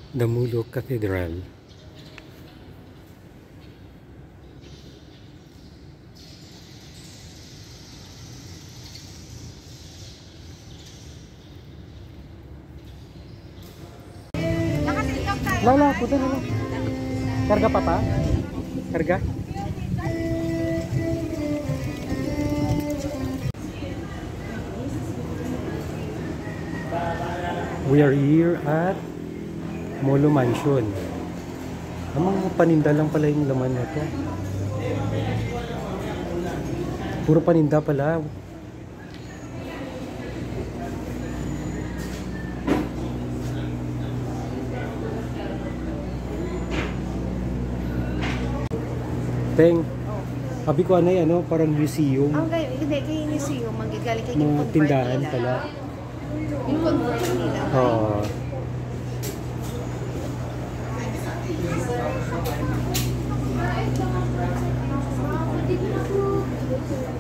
Damulog Cathedral. Lala, punta na lang. Karga pa pa? Karga? We are here at Molo Mansion. Amang paninda lang pala yung laman nito. Puro paninda pala. Teng, sabi ko ano, parang museum. Ang hindi, kayo museum, magigaling kayo Mga tindahan pala. Yung convert nila. Oo.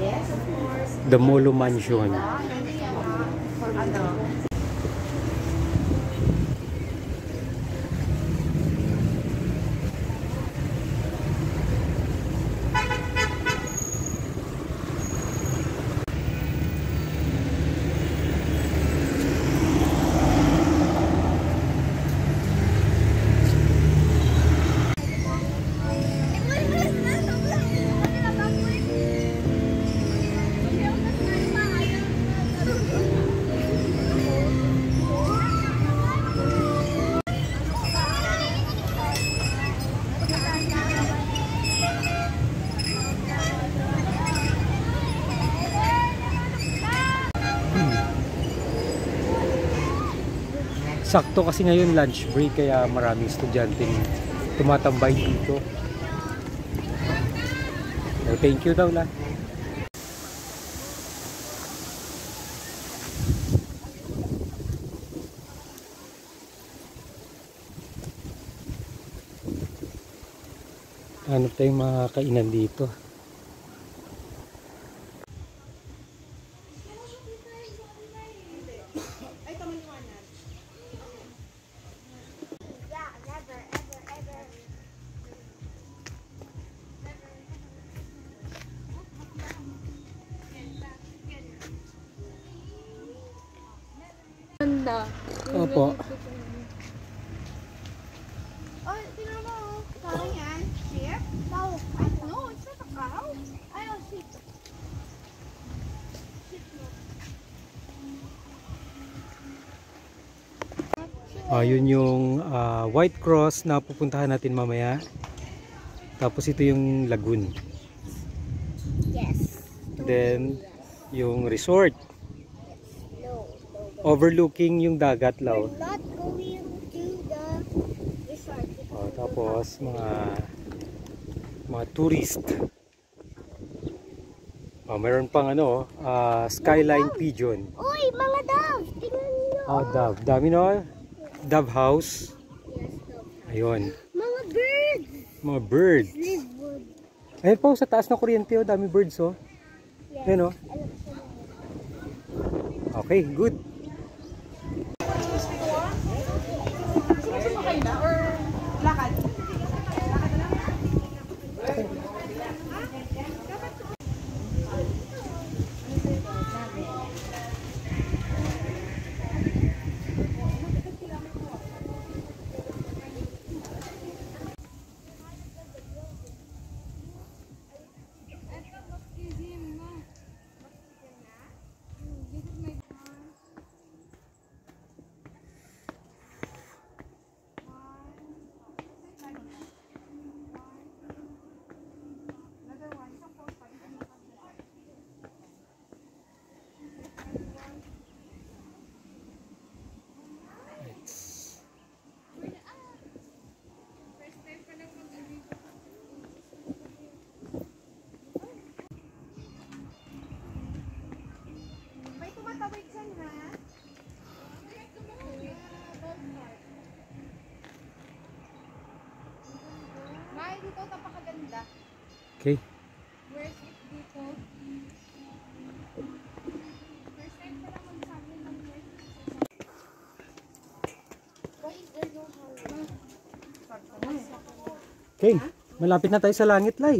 Yes, of course. The Molo Mansion. Sakto kasi ngayon lunch break kaya maraming estudyanteng tumatambay dito. Oh, thank you daw la. Ano tayong mga kainan dito? Opo. Oh, tinan mo. Cow yan. Sheep? Cow. No, it's not a cow. Ay, oh, sheep. Yun yung White Cross na pupuntahan natin mamaya. Tapos ito yung lagoon. Yes. Then yung resort. Overlooking yung dagat law. We're not going to the resort. Tapos mga tourist. Meron pang skyline pigeon. Uy, mga dove! Tingnan nyo! Dove. Dami no? Dove house. Yes, dove. Ayun. Mga birds! Mga birds. Livewood. Ayun po sa taas ng kuryente dami birds Yes. Ayun Okay, good. Sumakay na or lakad? Dito, napakaganda. Okay. Where's it dito? First time pa lang magsabi ng Okay, malapit na tayo sa langit, Lai.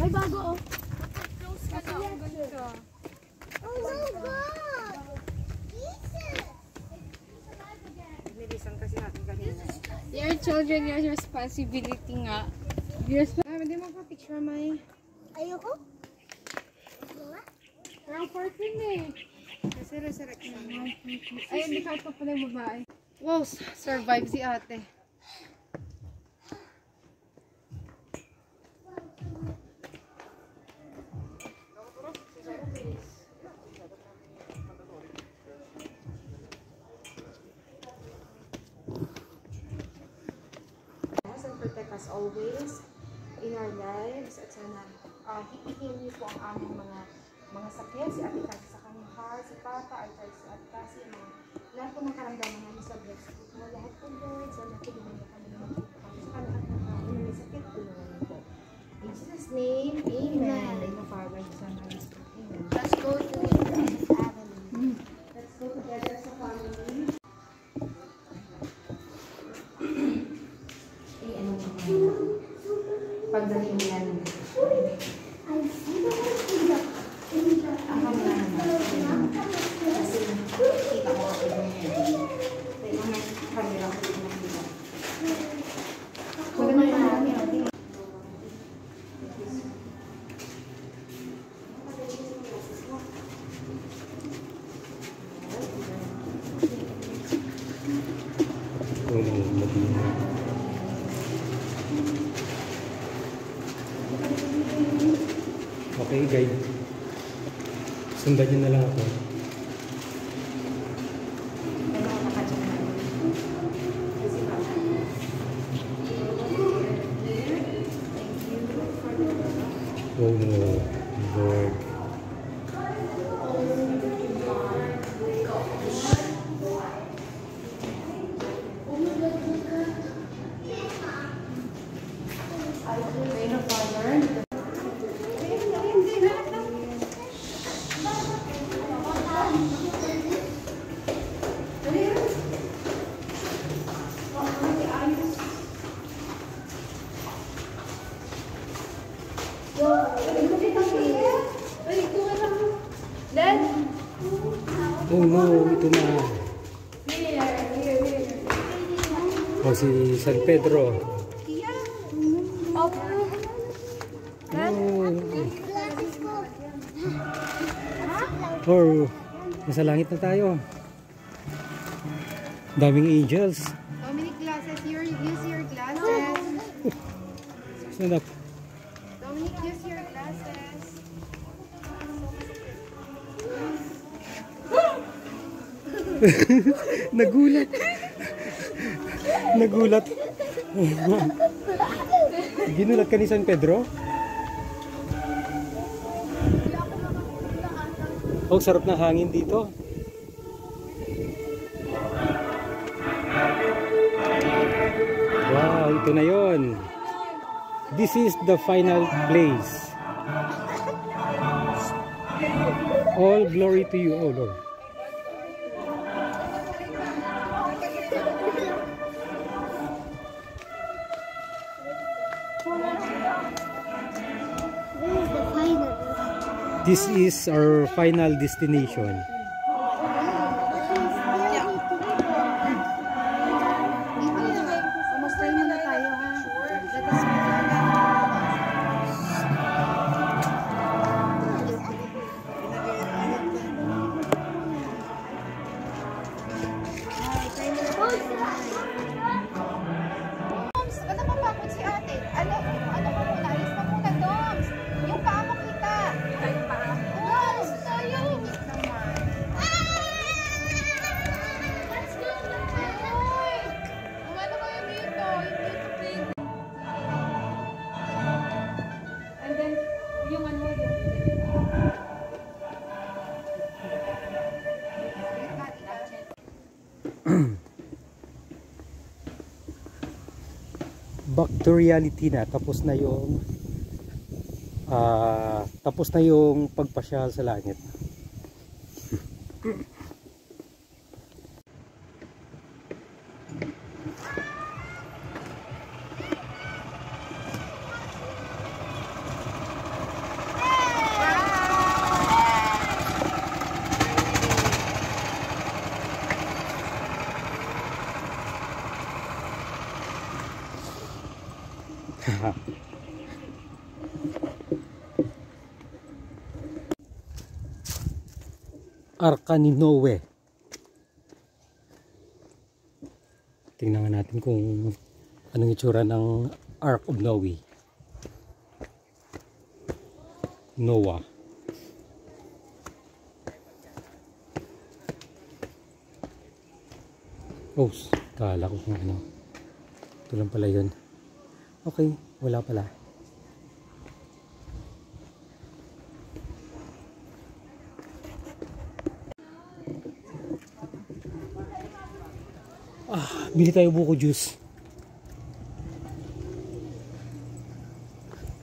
May bago oh. Your children, your responsibility nga. Hindi mo pa picture, May. Ayoko. Parang 14 eh. Kasi resurrection. Ay, hindi ka ito pala yung babae. Wow, survive si ate. And protect us always in our lives at sana hipihin niyo po ang aming mga sakit, si Ate Cassie sa kanyang heart, si Papa, arthritis si Ate Cassie, lahat po ng karamdaman namin sa breast mo, lahat po Lord, sana tulungan niyo kami magkita kami sa lahat ng tao na may sakit, tulungan niyo po. In Jesus' name, Amen. In the Father, the Son, and the Holy Spirit. Amen. Let's go to the avenue. Let's go together as a family. Pagdating yan. Kasi kita ko ako yung kaya may kamera ko yung nakita. Pwede mo yung nakita. Okay, guide. Sundan niyo na lang ako. Oh no, Lord. Oh no, ito na. Oh, si San Pedro. Oh, nasa langit na tayo. Daming angels. How many glasses? Use your glasses. Stand up. Dominic, use your glasses. Nagulat. Nagulat. Ginulat ka ni San Pedro? Oh, sarap ng hangin dito. Wow, ito na yon. This is the final place. All glory to you, oh Lord. This is our final destination. Kamusta muna tayo, ha? Let us Oh, Doms, ka naman bakit si ate? Ano mo muna? Alis ka muna, Doms. Yung paa mo kita. Yung paa? Oo, alis tayo. Let's go. Ay, umano kayo dito. Hindi ito pink. And then, yung ano, yung... Back to reality na. Tapos na yung pagpasyal sa langit. Arka ni Noe. Tingnan nga natin kung anong itsura ng Ark of Noe. Noah. Oh, kala ko kung ano. Ito lang pala yun. Okay, wala pala. Bili tayo buko juice.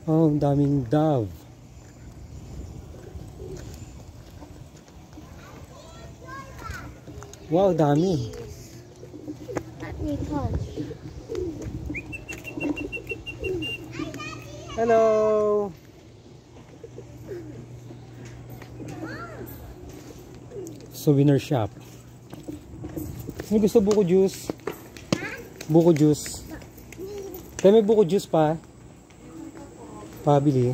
Oh, ang daming Dove. Wow, dami. Let me touch. Hello. Souvenir shop. May gusto buko juice? Buko juice. Kaya may buko juice pa. Pabili.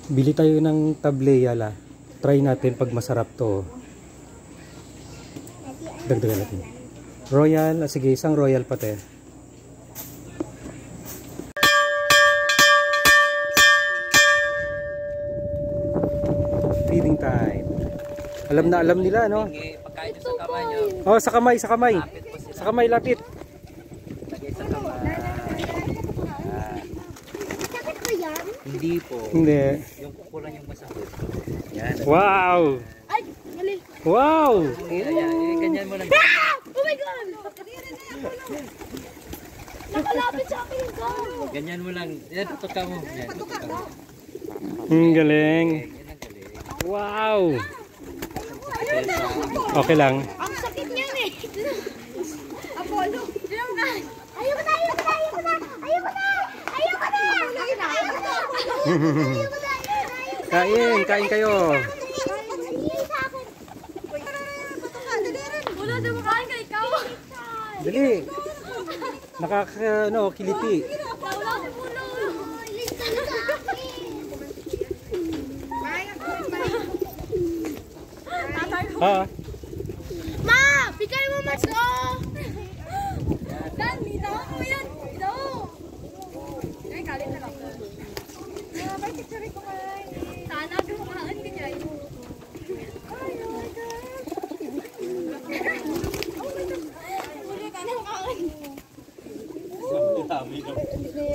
Bili tayo ng tableya la. Try natin pag masarap to. Dagdagan natin. Royal. Sige, isang royal pati. Feeding time. Alam nila, no? Pagkain nyo sa kamay nyo. Oh, sa kamay, sa kamay. Sa kamay, lapit. Lagay sa kamay. Sakit ba yan? Hindi po. Hindi. Yung kukulan yung masakit. Yan. Wow! Ay, mali. Wow! Yan. Ganyan mo lang. Oh my God! Nakalapit sa akin yung gum. Ganyan mo lang. Yan, tutuka mo. Yan, tutuka mo. Galing. Yan ang galing. Wow! Okay lang. Ang sakit niyan eh. Apollo. Ayoko na. Kain kayo. Wala na makain ka ikaw. Dali. Kiliti. Wala si Pulo. Ha? Ma, bigay mo mas Dan, bitaw mo yan. Bitaw. Ay, kalit na lang. May picture ko kain. Sana gumakaan ka niya. Ay, oh my God. Wala ka na makain.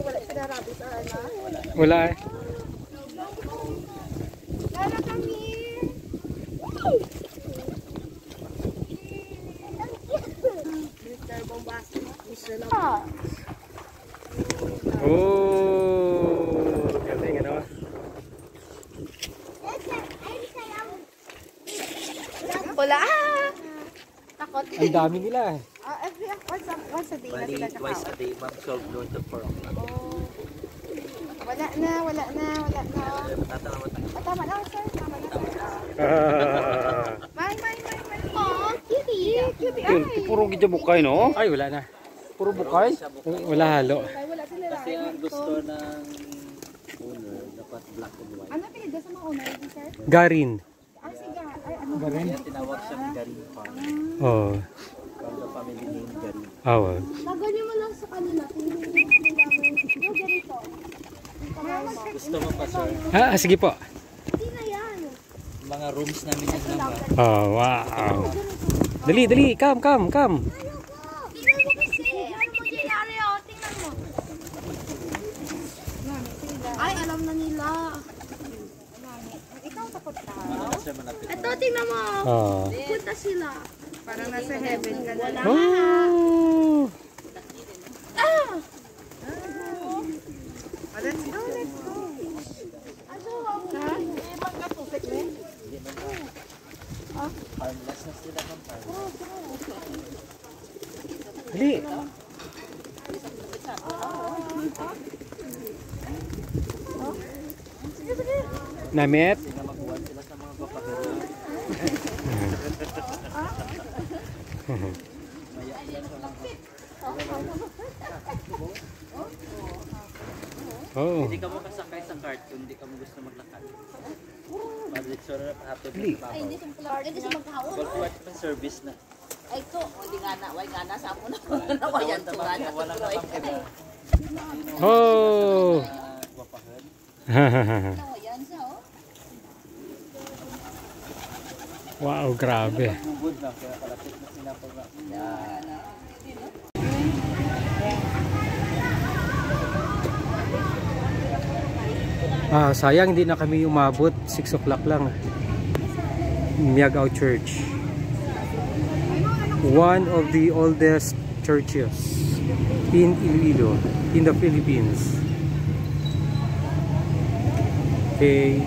Wala sila rabi sa ano? Wala eh. Lala kami. Mr. Bombastic. Mr. Love. Oh! Galing ano? Wala. Takot. Ang dami nila. Every once a day na Bali, sila twice a nakawin. day, mag-solve doon to 4 o'clock. Wala na. Matatalamat na. Tama na, sir. Tama na. May. Aw, cutie. Cutie. Yun, puro gidya bukay, no? Ay, wala na. Puro bukay? Wala halo. Ay, wala sila. Kasi ang gusto ng owner, dapat black and white. Ano pinagda sa mga owner, sir? Garin. Sige. Ay, ano? Garin? Kaya tinawag siyang garing farm. Oh. from the family name Gary. Oh, Lagyan mo lang sa kanila. Tingnan mo ganito. Gusto mo pa, sir? sige po. Hindi na yan. Mga rooms namin yung naman. Oh, wow. Dali, dali. Come. Tingnan mo kasi. Ano mo dyan, oh. Tingnan mo. Ay, alam na nila. Ikaw takot ka. Sir, malapit. Ito, tingnan mo. Oh. Punta sila. Parang nasa heaven ka na. Oh. Let's go. Harmless na sila ng Dali. Namit. na makuha sila sa mga papakero. Oh. Hindi ka mo kasakay sa cart kung hindi ka mo gusto maglakad. Public sorry na pahapon Dali. Ay, hindi siya magkaon. Call to action service na. Ay ko, hindi nga na, way nga na sa mo na. Nawayan to nga na. Wala na pang iba. Oh. Wapahan. Nawayan siya, oh. Wow, grabe. Bubod na, kaya kalapit na sila po na. Sayang hindi na kami umabot. 6 o'clock lang. Miagao Church. One of the oldest churches in Iloilo, in the Philippines. Okay.